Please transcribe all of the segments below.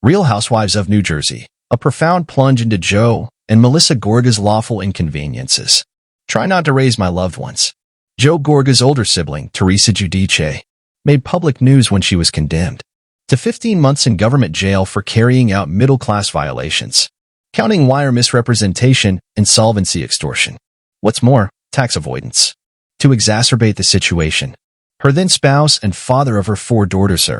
Real Housewives of New Jersey, a profound plunge into Joe and Melissa Gorga's lawful inconveniences. Try not to raise my loved ones. Joe Gorga's older sibling, Teresa Giudice, made public news when she was condemned to 15 months in government jail for carrying out middle-class violations, counting wire misrepresentation, insolvency extortion. What's more, tax avoidance. To exacerbate the situation, her then-spouse and father of her 4 daughters,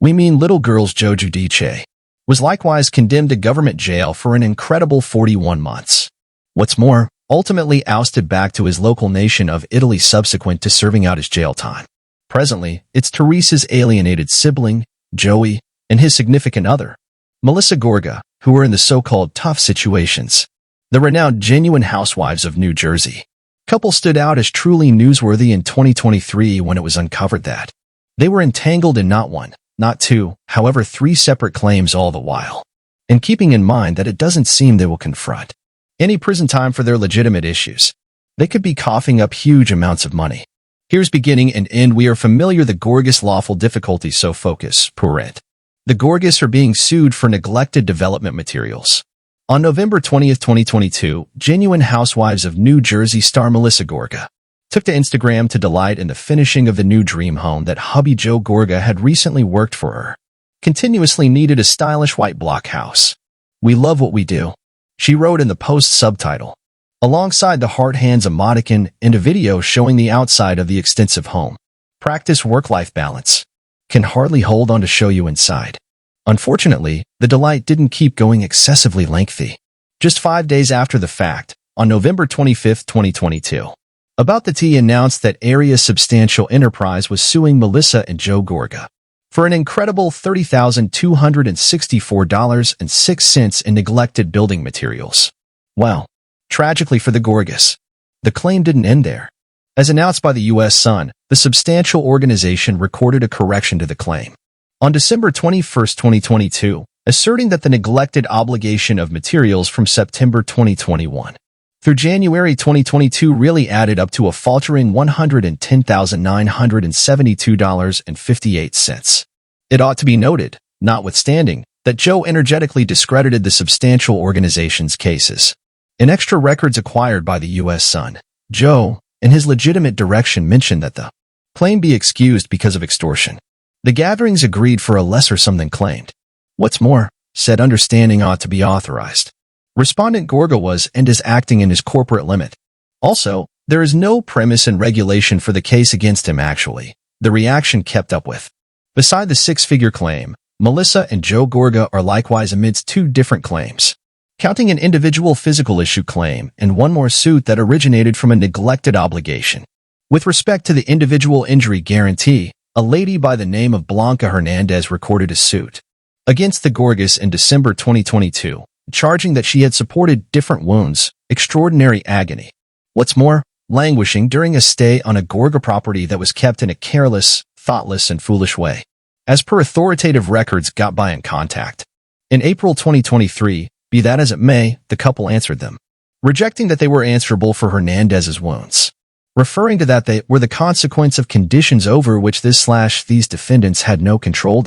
little girls Joe Giudice, was likewise condemned to government jail for an incredible 41 months. What's more, ultimately ousted back to his local nation of Italy subsequent to serving out his jail time. Presently, it's Teresa's alienated sibling, Joey, and his significant other, Melissa Gorga, who are in the so-called tough situations. The renowned Genuine Housewives of New Jersey couple stood out as truly newsworthy in 2023 when it was uncovered that they were entangled in not one, not two, however 3 separate claims all the while. And keeping in mind that it doesn't seem they will confront any prison time for their legitimate issues, they could be coughing up huge amounts of money. Here's beginning and end. We are familiar the Gorgas lawful difficulties, so focus, parent. The Gorgas are being sued for neglected development materials. On November 20, 2022, Genuine Housewives of New Jersey star Melissa Gorga took to Instagram to delight in the finishing of the new dream home that hubby Joe Gorga had recently worked for her. Continuously needed a stylish white block house. "We love what we do," she wrote in the post's subtitle, alongside the heart hands emoticon and a video showing the outside of the extensive home. "Practice work-life balance. Can hardly hold on to show you inside." Unfortunately, the delight didn't keep going excessively lengthy. Just 5 days after the fact, on November 25, 2022, About the Tea announced that Area Substantial Enterprise was suing Melissa and Joe Gorga for an incredible $30,264.06 in neglected building materials. Well, tragically for the Gorgas, the claim didn't end there. As announced by the U.S. Sun, the substantial organization recorded a correction to the claim on December 21, 2022, asserting that the neglected obligation of materials from September 2021 through January 2022 really added up to a faltering $110,972.58. It ought to be noted, notwithstanding, that Joe energetically discredited the substantial organization's cases. In extra records acquired by the U.S. Sun, Joe, in his legitimate direction, mentioned that the claim be excused because of extortion. The gatherings agreed for a lesser sum than claimed. What's more, said understanding ought to be authorized. Respondent Gorga was and is acting in his corporate limit. Also, there is no premise and regulation for the case against him actually, the reaction kept up with. Beside the 6-figure claim, Melissa and Joe Gorga are likewise amidst 2 different claims, counting an individual physical issue claim and one more suit that originated from a neglected obligation. With respect to the individual injury guarantee, a lady by the name of Blanca Hernandez recorded a suit against the Gorgas in December 2022, charging that she had supported different wounds, extraordinary agony. What's more, languishing during a stay on a Gorga property that was kept in a careless, thoughtless, and foolish way, as per authoritative records got by in contact. In April 2023, be that as it may, the couple answered them, rejecting that they were answerable for Hernandez's wounds, referring to that they were the consequence of conditions over which these defendants had no control.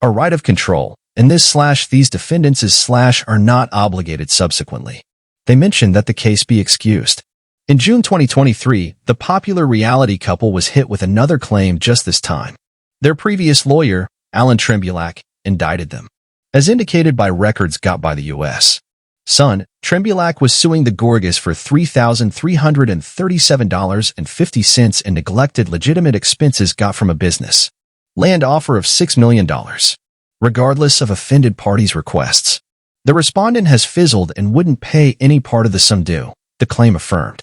A right of control, and these defendants are not obligated subsequently. They mentioned that the case be excused. In June 2023, the popular reality couple was hit with another claim just this time. Their previous lawyer, Alan Trembulac, indicted them. As indicated by records got by the U.S. Sun, Trembulac was suing the Gorgas for $3,337.50 in neglected legitimate expenses got from a business land offer of $6 million. Regardless of offended parties' requests, the respondent has fizzled and wouldn't pay any part of the sum due, the claim affirmed.